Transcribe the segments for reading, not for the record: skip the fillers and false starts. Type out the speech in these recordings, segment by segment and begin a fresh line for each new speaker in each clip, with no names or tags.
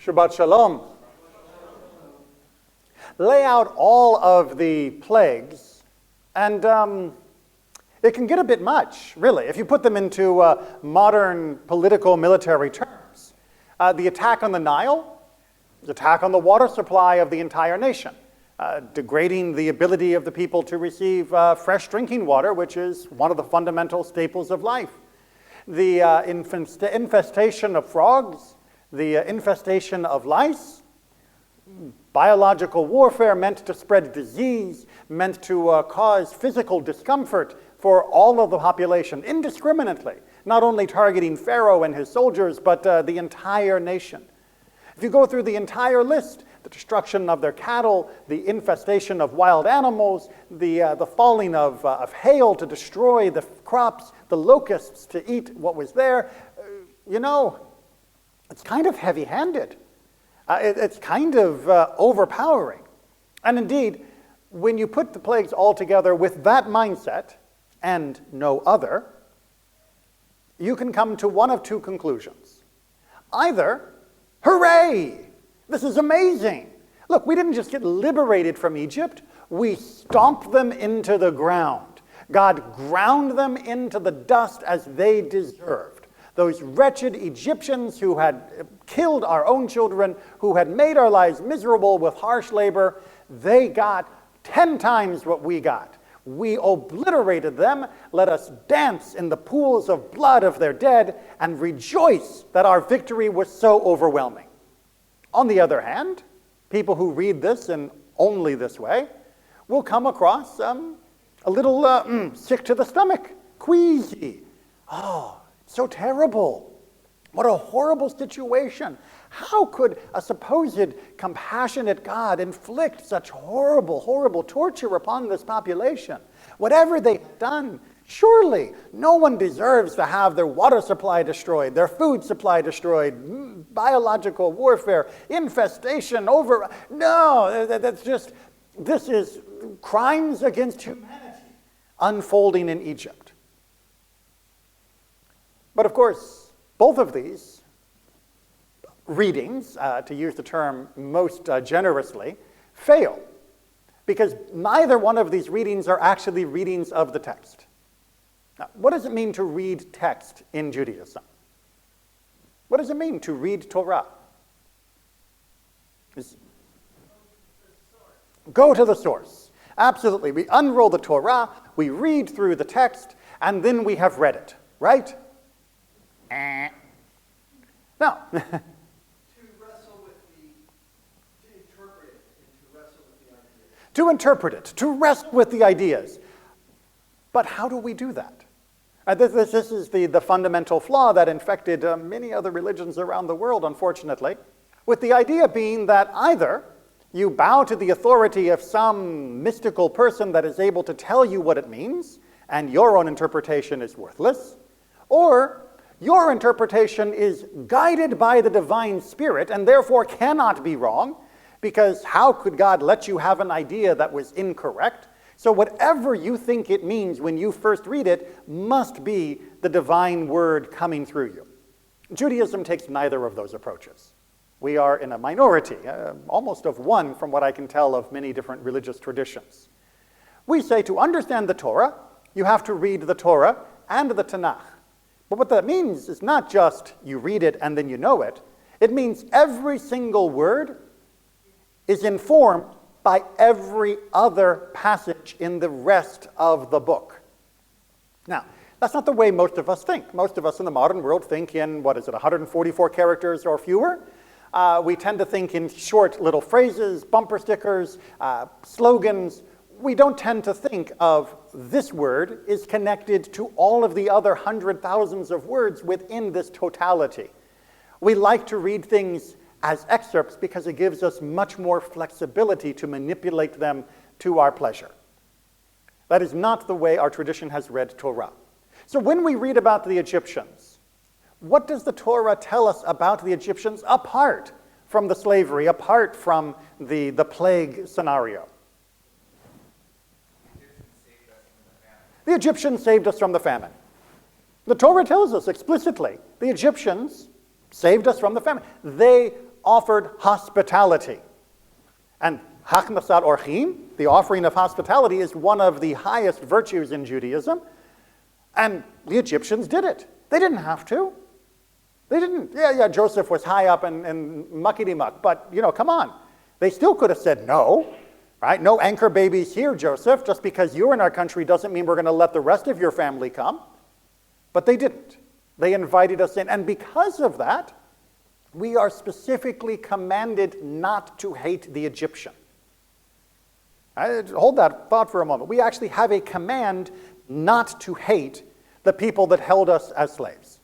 Shabbat Shalom. Lay out all of the plagues, and it can get a bit much, really, if you put them into modern political military terms. The attack on the Nile, the attack on the water supply of the entire nation, degrading the ability of the people to receive fresh drinking water, which is one of the fundamental staples of life. The infestation of frogs, the infestation of lice, biological warfare meant to spread disease, meant to cause physical discomfort for all of the population indiscriminately, not only targeting Pharaoh and his soldiers, but the entire nation. If you go through the entire list, the destruction of their cattle, the infestation of wild animals, the falling of hail to destroy the crops, the locusts to eat what was there, it's kind of heavy-handed. It's kind of overpowering. And indeed, when you put the plagues all together with that mindset and no other, you can come to one of two conclusions. Either, hooray, this is amazing. Look, we didn't just get liberated from Egypt, we stomped them into the ground. God ground them into the dust as they deserved. Those wretched Egyptians who had killed our own children, who had made our lives miserable with harsh labor, they got 10 times what we got. We obliterated them. Let us dance in the pools of blood of their dead and rejoice that our victory was so overwhelming. On the other hand, people who read this in only this way will come across a little sick to the stomach, queasy. Oh, so terrible. What a horrible situation. How could a supposed compassionate God inflict such horrible, horrible torture upon this population? Whatever they've done, surely no one deserves to have their water supply destroyed, their food supply destroyed, biological warfare, infestation, No, this is crimes against humanity unfolding in Egypt. But of course, both of these readings, to use the term most generously, fail, because neither one of these readings are actually readings of the text. Now, what does it mean to read text in Judaism? What does it mean to read Torah? Go to the source. Absolutely. We unroll the Torah, we read through the text, and then we have read it, right? No.
To wrestle with to interpret it, and to wrestle with the ideas.
To interpret it, to wrestle with the ideas. But how do we do that? This is the fundamental flaw that infected many other religions around the world, unfortunately, with the idea being that either you bow to the authority of some mystical person that is able to tell you what it means, and your own interpretation is worthless, or your interpretation is guided by the divine spirit and therefore cannot be wrong, because how could God let you have an idea that was incorrect? So whatever you think it means when you first read it must be the divine word coming through you. Judaism takes neither of those approaches. We are in a minority, almost of one from what I can tell of many different religious traditions. We say to understand the Torah, you have to read the Torah and the Tanakh. But what that means is not just you read it and then you know it. It means every single word is informed by every other passage in the rest of the book. Now, that's not the way most of us think. Most of us in the modern world think in, 144 characters or fewer? We tend to think in short little phrases, bumper stickers, slogans. We don't tend to think of this word is connected to all of the other hundred thousands of words within this totality. We like to read things as excerpts because it gives us much more flexibility to manipulate them to our pleasure. That is not the way our tradition has read Torah. So when we read about the Egyptians, what does the Torah tell us about the Egyptians apart from the slavery, apart from the plague scenario? The Egyptians saved us from the famine. The Torah tells us explicitly, the Egyptians saved us from the famine. They offered hospitality. And hachnasat orchim, the offering of hospitality, is one of the highest virtues in Judaism. And the Egyptians did it. They didn't have to. They didn't. Yeah, Joseph was high up and muckety-muck, but, come on. They still could have said no, right? No anchor babies here, Joseph. Just because you're in our country doesn't mean we're going to let the rest of your family come. But they didn't. They invited us in. And because of that, we are specifically commanded not to hate the Egyptian. Hold that thought for a moment. We actually have a command not to hate the people that held us as slaves.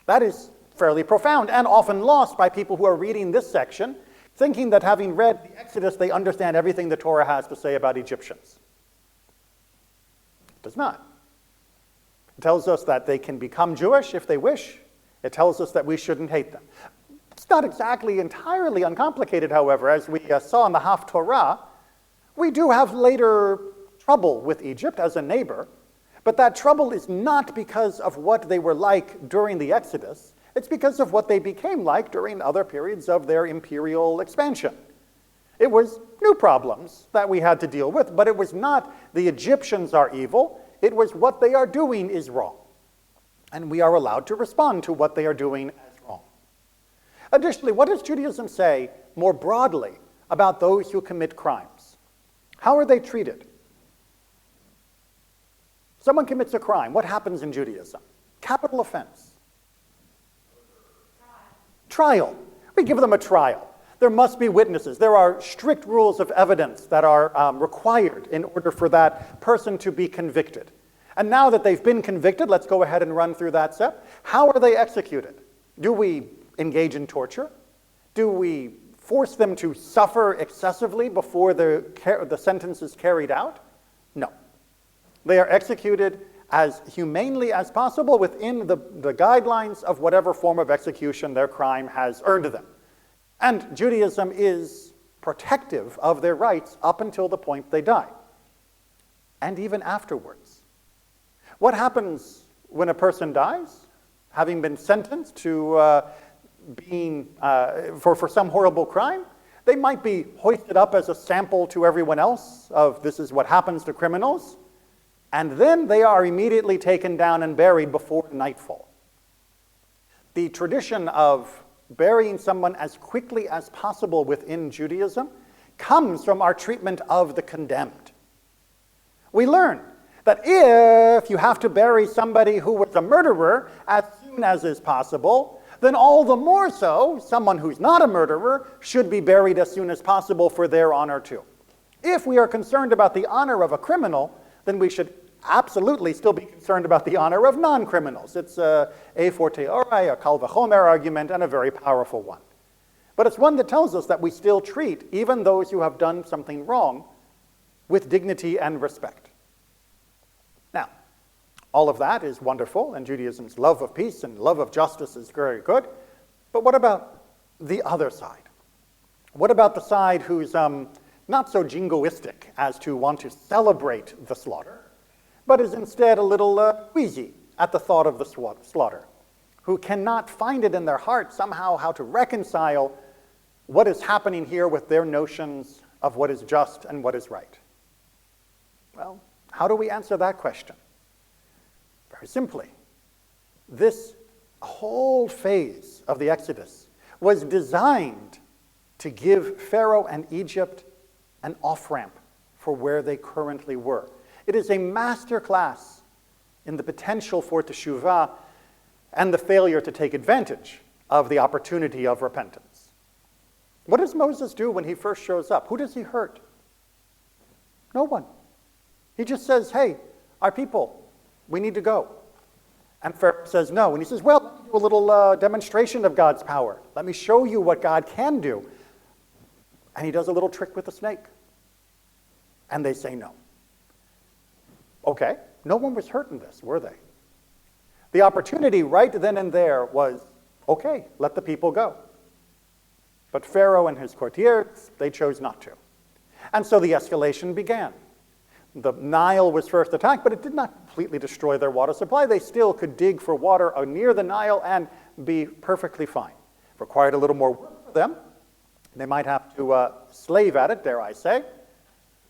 That is fairly profound and often lost by people who are reading this section, thinking that having read the Exodus, they understand everything the Torah has to say about Egyptians. It does not. It tells us that they can become Jewish if they wish. It tells us that we shouldn't hate them. It's not exactly entirely uncomplicated, however. As we saw in the Haftorah, we do have later trouble with Egypt as a neighbor, but that trouble is not because of what they were like during the Exodus. It's because of what they became like during other periods of their imperial expansion. It was new problems that we had to deal with, but it was not the Egyptians are evil. It was what they are doing is wrong. And we are allowed to respond to what they are doing as wrong. Additionally, what does Judaism say more broadly about those who commit crimes? How are they treated? Someone commits a crime. What happens in Judaism? Capital offense. Trial. We give them a trial. There must be witnesses. There are strict rules of evidence that are required in order for that person to be convicted. And now that they've been convicted, let's go ahead and run through that step. How are they executed? Do we engage in torture? Do we force them to suffer excessively before the sentence is carried out? No. They are executed as humanely as possible within the guidelines of whatever form of execution their crime has earned them. And Judaism is protective of their rights up until the point they die, and even afterwards. What happens when a person dies, having been sentenced to for some horrible crime? They might be hoisted up as a sample to everyone else of this is what happens to criminals, and then they are immediately taken down and buried before nightfall. The tradition of burying someone as quickly as possible within Judaism comes from our treatment of the condemned. We learn that if you have to bury somebody who was a murderer as soon as is possible, then all the more so, someone who's not a murderer should be buried as soon as possible for their honor too. If we are concerned about the honor of a criminal, then we should absolutely still be concerned about the honor of non-criminals. It's a fortiori, a kal v'chomer argument, and a very powerful one. But it's one that tells us that we still treat even those who have done something wrong with dignity and respect. Now, all of that is wonderful, and Judaism's love of peace and love of justice is very good. But what about the other side? What about the side who's not so jingoistic as to want to celebrate the slaughter, but is instead a little queasy at the thought of the slaughter, who cannot find it in their heart somehow how to reconcile what is happening here with their notions of what is just and what is right? Well, how do we answer that question? Very simply, this whole phase of the Exodus was designed to give Pharaoh and Egypt an off-ramp for where they currently were. It is a master class in the potential for teshuvah and the failure to take advantage of the opportunity of repentance. What does Moses do when he first shows up? Who does he hurt? No one. He just says, hey, our people, we need to go. And Pharaoh says no. And he says, well, let me do a little demonstration of God's power. Let me show you what God can do. And he does a little trick with the snake. And they say no. Okay, no one was hurt in this, were they? The opportunity right then and there was, okay, let the people go. But Pharaoh and his courtiers, they chose not to. And so the escalation began. The Nile was first attacked, but it did not completely destroy their water supply. They still could dig for water near the Nile and be perfectly fine. Required a little more work for them. They might have to slave at it, dare I say.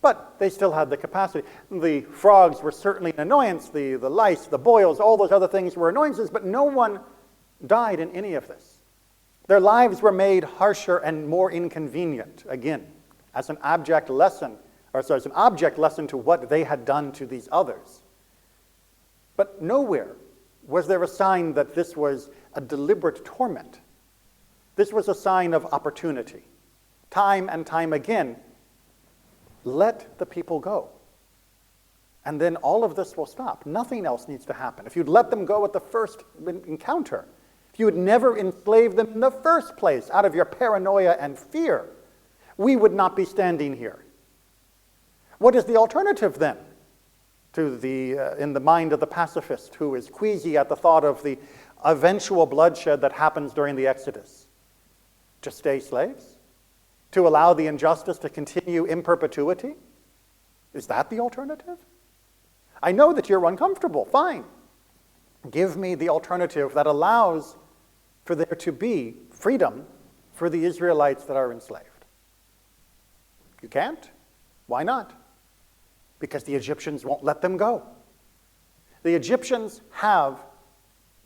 But they still had the capacity. The frogs were certainly an annoyance. The lice, the boils, all those other things were annoyances, but no one died in any of this. Their lives were made harsher and more inconvenient, again, as an object lesson to what they had done to these others. But nowhere was there a sign that this was a deliberate torment. This was a sign of opportunity. Time and time again, let the people go. And then all of this will stop. Nothing else needs to happen. If you'd let them go at the first encounter, if you had never enslaved them in the first place out of your paranoia and fear, we would not be standing here. What is the alternative then to in the mind of the pacifist who is queasy at the thought of the eventual bloodshed that happens during the Exodus? To stay slaves? To allow the injustice to continue in perpetuity? Is that the alternative? I know that you're uncomfortable. Fine. Give me the alternative that allows for there to be freedom for the Israelites that are enslaved. You can't? Why not? Because the Egyptians won't let them go. The Egyptians have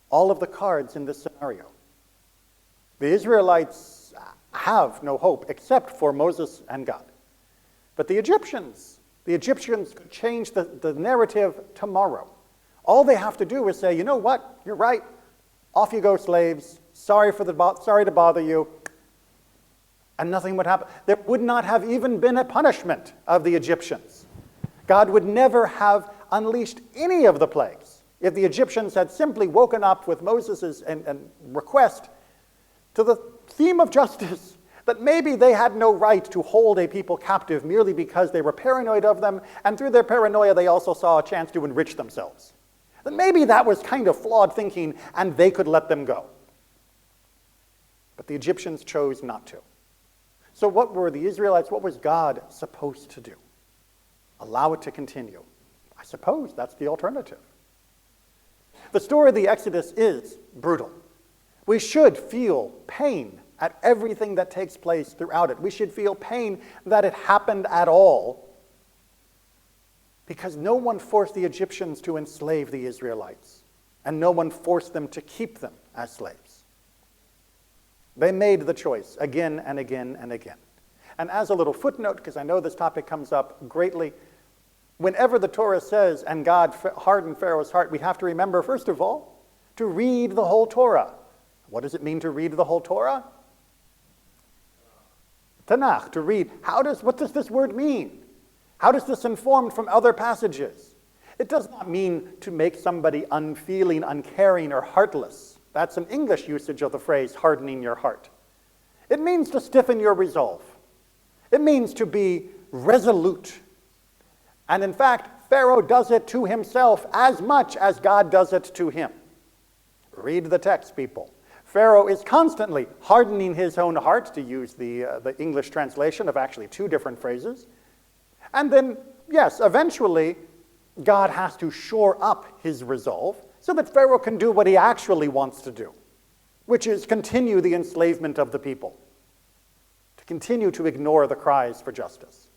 all of the cards in this scenario. The Israelites have no hope except for Moses and God. But the Egyptians could change the narrative tomorrow. All they have to do is say, you know what, you're right, off you go, slaves, sorry to bother you, and nothing would happen. There would not have even been a punishment of the Egyptians. God would never have unleashed any of the plagues if the Egyptians had simply woken up with Moses' and request to the theme of justice, that maybe they had no right to hold a people captive merely because they were paranoid of them, and through their paranoia they also saw a chance to enrich themselves. That maybe that was kind of flawed thinking and they could let them go. But the Egyptians chose not to. So what were the Israelites, what was God supposed to do? Allow it to continue. I suppose that's the alternative. The story of the Exodus is brutal. We should feel pain at everything that takes place throughout it. We should feel pain that it happened at all, because no one forced the Egyptians to enslave the Israelites, and no one forced them to keep them as slaves. They made the choice again and again and again. And as a little footnote, because I know this topic comes up greatly, whenever the Torah says, and God hardened Pharaoh's heart, we have to remember, first of all, to read the whole Torah. What does it mean to read the whole Torah? Tanakh, to read. What does this word mean? How does this inform from other passages? It does not mean to make somebody unfeeling, uncaring, or heartless. That's an English usage of the phrase, hardening your heart. It means to stiffen your resolve. It means to be resolute. And in fact, Pharaoh does it to himself as much as God does it to him. Read the text, people. Pharaoh is constantly hardening his own heart, to use the English translation of actually two different phrases. And then, yes, eventually, God has to shore up his resolve so that Pharaoh can do what he actually wants to do, which is continue the enslavement of the people, to continue to ignore the cries for justice.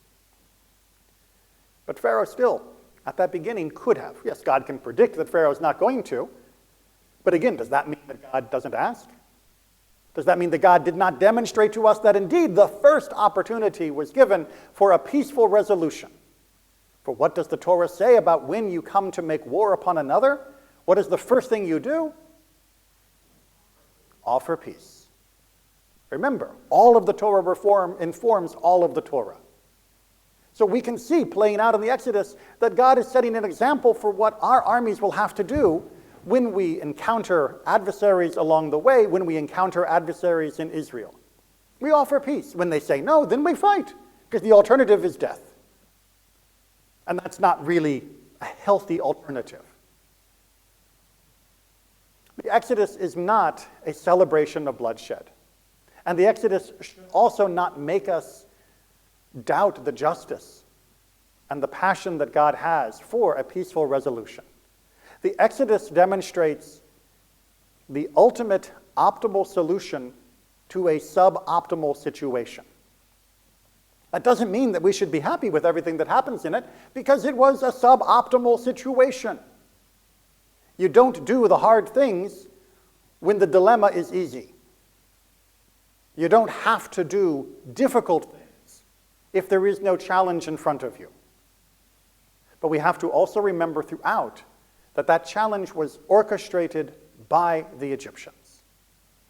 But Pharaoh still, at that beginning, could have. Yes, God can predict that Pharaoh's not going to, but again, does that mean that God doesn't ask? Does that mean that God did not demonstrate to us that indeed the first opportunity was given for a peaceful resolution? For what does the Torah say about when you come to make war upon another? What is the first thing you do? Offer peace. Remember, all of the Torah informs all of the Torah. So we can see playing out in the Exodus that God is setting an example for what our armies will have to do when we encounter adversaries along the way, when we encounter adversaries in Israel. We offer peace. When they say no, then we fight, because the alternative is death. And that's not really a healthy alternative. The Exodus is not a celebration of bloodshed. And the Exodus should also not make us doubt the justice and the passion that God has for a peaceful resolution. The Exodus demonstrates the ultimate optimal solution to a suboptimal situation. That doesn't mean that we should be happy with everything that happens in it, because it was a suboptimal situation. You don't do the hard things when the dilemma is easy. You don't have to do difficult things if there is no challenge in front of you. But we have to also remember throughout that that challenge was orchestrated by the Egyptians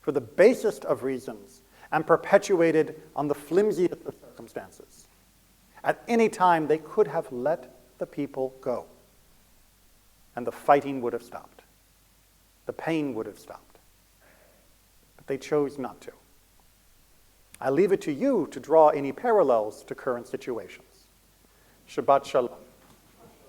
for the basest of reasons and perpetuated on the flimsiest of circumstances. At any time, they could have let the people go, and the fighting would have stopped. The pain would have stopped. But they chose not to. I leave it to you to draw any parallels to current situations. Shabbat Shalom.